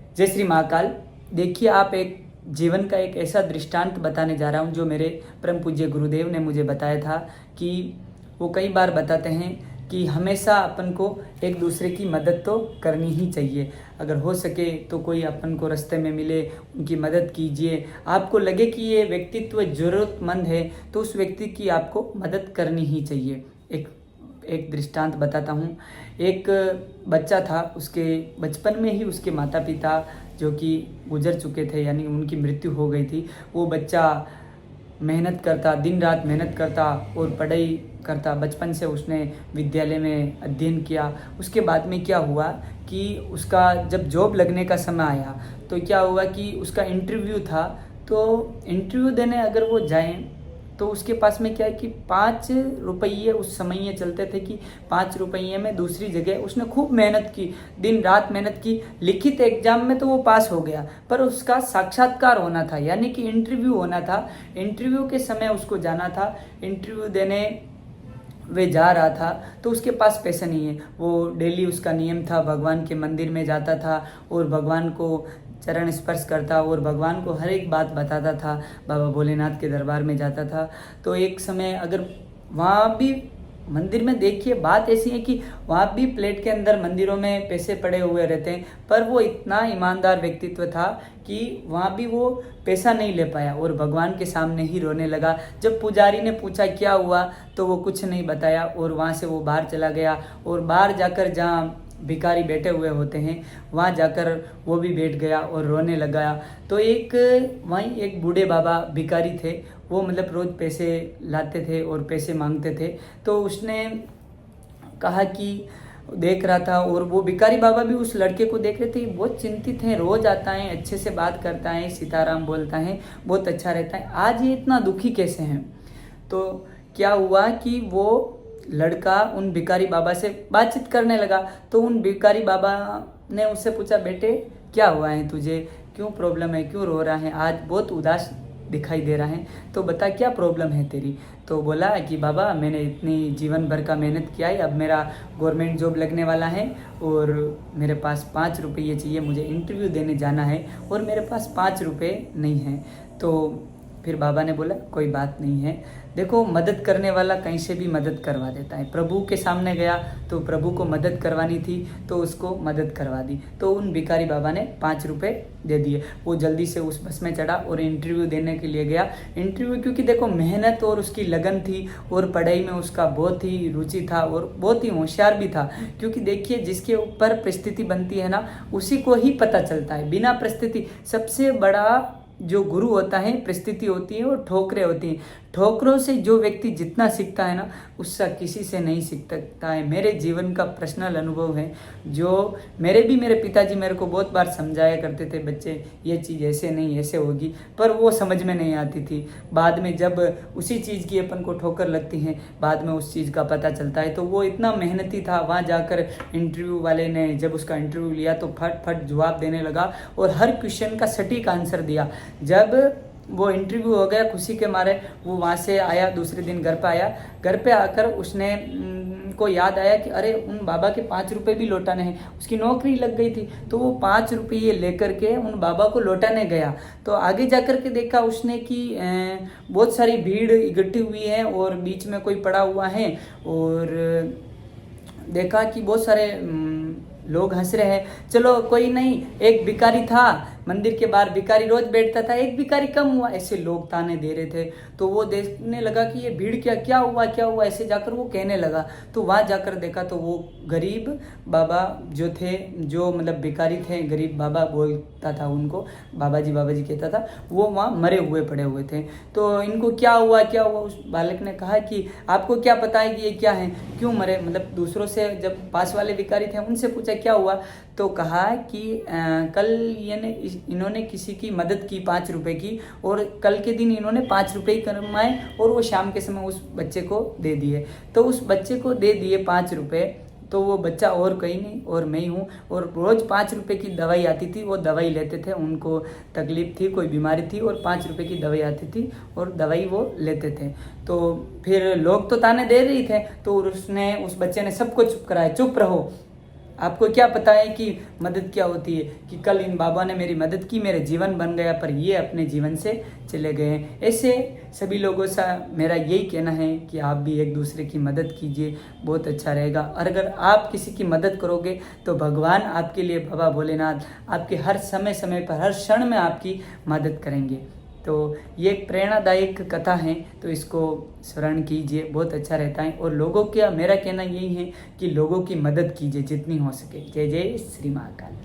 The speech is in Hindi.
जय श्री महाकाल। देखिए, आप एक जीवन का एक ऐसा दृष्टांत बताने जा रहा हूँ जो मेरे परम पूज्य गुरुदेव ने मुझे बताया था कि वो कई बार बताते हैं कि हमेशा अपन को एक दूसरे की मदद तो करनी ही चाहिए। अगर हो सके तो कोई अपन को रास्ते में मिले उनकी मदद कीजिए। आपको लगे कि ये व्यक्तित्व ज़रूरतमंद है तो उस व्यक्ति की आपको मदद करनी ही चाहिए। एक दृष्टांत बताता हूँ। एक बच्चा था, उसके बचपन में ही उसके माता पिता जो कि गुजर चुके थे, यानी उनकी मृत्यु हो गई थी। वो बच्चा मेहनत करता, दिन रात मेहनत करता और पढ़ाई करता। बचपन से उसने विद्यालय में अध्ययन किया। उसके बाद में क्या हुआ कि उसका जब जॉब लगने का समय आया तो क्या हुआ कि उसका इंटरव्यू था। तो इंटरव्यू देने अगर वो जाएं तो उसके पास में क्या है कि 5 रुपये उस समय ये चलते थे कि 5 रुपये में दूसरी जगह उसने खूब मेहनत की, दिन रात मेहनत की। लिखित एग्जाम में तो वो पास हो गया, पर उसका साक्षात्कार होना था, यानी कि इंटरव्यू होना था। इंटरव्यू के समय उसको जाना था, इंटरव्यू देने वे जा रहा था तो उसके पास पैसा नहीं है। वो डेली उसका नियम था, भगवान के मंदिर में जाता था और भगवान को चरण स्पर्श करता और भगवान को हर एक बात बताता था। बाबा भोलेनाथ के दरबार में जाता था। तो एक समय अगर वहाँ भी मंदिर में देखिए, बात ऐसी है कि वहाँ भी प्लेट के अंदर मंदिरों में पैसे पड़े हुए रहते हैं, पर वो इतना ईमानदार व्यक्तित्व था कि वहाँ भी वो पैसा नहीं ले पाया और भगवान के सामने ही रोने लगा। जब पुजारी ने पूछा क्या हुआ तो वो कुछ नहीं बताया और वहाँ से वो बाहर चला गया। और बाहर जाकर जहाँ भिखारी बैठे हुए होते हैं वहाँ जाकर वो भी बैठ गया और रोने लगा। तो वहीं एक बूढ़े बाबा भिखारी थे, वो मतलब रोज़ पैसे लाते थे और पैसे मांगते थे। तो उसने कहा कि देख रहा था और वो भिखारी बाबा भी उस लड़के को देख रहे थे, बहुत चिंतित हैं, रोज़ आता है, अच्छे से बात करता है, सीताराम बोलता है, बहुत अच्छा रहता है, आज ये इतना दुखी कैसे हैं। तो क्या हुआ कि वो लड़का उन भिखारी बाबा से बातचीत करने लगा। तो उन भिखारी बाबा ने उससे पूछा, बेटे क्या हुआ है तुझे, क्यों प्रॉब्लम है, क्यों रो रहा है, आज बहुत उदास दिखाई दे रहा है, तो बता क्या प्रॉब्लम है तेरी। तो बोला कि बाबा मैंने इतनी जीवन भर का मेहनत किया है, अब मेरा गवर्नमेंट जॉब लगने वाला है और मेरे पास 5 रुपये चाहिए, मुझे इंटरव्यू देने जाना है और मेरे पास 5 रुपये नहीं हैं। तो फिर बाबा ने बोला कोई बात नहीं है, देखो मदद करने वाला कहीं से भी मदद करवा देता है। प्रभु के सामने गया तो प्रभु को मदद करवानी थी तो उसको मदद करवा दी। तो उन भिखारी बाबा ने 5 रुपये दे दिए। वो जल्दी से उस बस में चढ़ा और इंटरव्यू देने के लिए गया। इंटरव्यू क्योंकि देखो मेहनत और उसकी लगन थी और पढ़ाई में उसका बहुत ही रुचि था और बहुत ही होशियार भी था। क्योंकि देखिए जिसके ऊपर परिस्थिति बनती है ना, उसी को ही पता चलता है। बिना परिस्थिति, सबसे बड़ा जो गुरु होता है परिस्थिति होती है और ठोकरें होती हैं। ठोकरों से जो व्यक्ति जितना सीखता है ना, उससे किसी से नहीं सीख सकता है। मेरे जीवन का पर्सनल अनुभव है, जो मेरे पिताजी मेरे को बहुत बार समझाया करते थे, बच्चे ये चीज़ ऐसे नहीं ऐसे होगी, पर वो समझ में नहीं आती थी। बाद में जब उसी चीज़ की अपन को ठोकर लगती है, बाद में उस चीज़ का पता चलता है। तो वो इतना मेहनती था, वहाँ जाकर इंटरव्यू वाले ने जब उसका इंटरव्यू लिया तो फट फट जवाब देने लगा और हर क्वेश्चन का सटीक आंसर दिया। जब वो इंटरव्यू हो गया, खुशी के मारे वो वहाँ से आया, दूसरे दिन घर पे आया। घर पे आकर उसने को याद आया कि अरे उन बाबा के 5 रुपये भी लौटाने हैं। उसकी नौकरी लग गई थी तो वो 5 रुपये लेकर के उन बाबा को लौटाने गया। तो आगे जाकर के देखा उसने कि बहुत सारी भीड़ इकट्ठी हुई है और बीच में कोई पड़ा हुआ है और देखा कि बहुत सारे लोग हंस रहे हैं। चलो कोई नहीं, एक भिखारी था मंदिर के बाहर, भिखारी रोज बैठता था, एक भिखारी कम हुआ, ऐसे लोग ताने दे रहे थे। तो वो देखने लगा कि ये भीड़ क्या हुआ, ऐसे जाकर वो कहने लगा। तो वहाँ जाकर देखा तो वो गरीब बाबा जो थे, जो मतलब भिखारी थे, गरीब बाबा बोलता था उनको, बाबा जी कहता था, वो वहाँ मरे हुए पड़े हुए थे। तो इनको क्या हुआ, उस बालक ने कहा कि आपको क्या पता है कि ये क्या है, क्यों मरे, मतलब दूसरों से, जब पास वाले भिखारी थे उनसे पूछा क्या हुआ। तो कहा कि कल इन्होंने किसी की मदद की 5 रुपए की और कल के दिन इन्होंने 5 रुपए ही कमाए और वो शाम के समय उस बच्चे को दे दिए। तो उस बच्चे को दे दिए 5 रुपए। तो वो बच्चा और कहीं नहीं और मैं ही हूँ। और रोज़ 5 रुपए की दवाई आती थी, वो दवाई लेते थे, उनको तकलीफ थी, कोई बीमारी थी और 5 रुपए की दवाई आती थी और दवाई वो लेते थे। तो फिर लोग तो ताने दे रही थे तो उसने, उस बच्चे ने सबको चुप कराया, चुप रहो, आपको क्या पता है कि मदद क्या होती है, कि कल इन बाबा ने मेरी मदद की, मेरे जीवन बन गया, पर ये अपने जीवन से चले गए। ऐसे सभी लोगों से मेरा यही कहना है कि आप भी एक दूसरे की मदद कीजिए, बहुत अच्छा रहेगा। और अगर आप किसी की मदद करोगे तो भगवान आपके लिए, बाबा भोलेनाथ आपके हर समय समय पर, हर क्षण में आपकी मदद करेंगे। तो ये एक प्रेरणादायक कथा है, तो इसको स्मरण कीजिए, बहुत अच्छा रहता है। और लोगों का मेरा कहना यही है कि लोगों की मदद कीजिए जितनी हो सके। जय जय श्री महाकाल।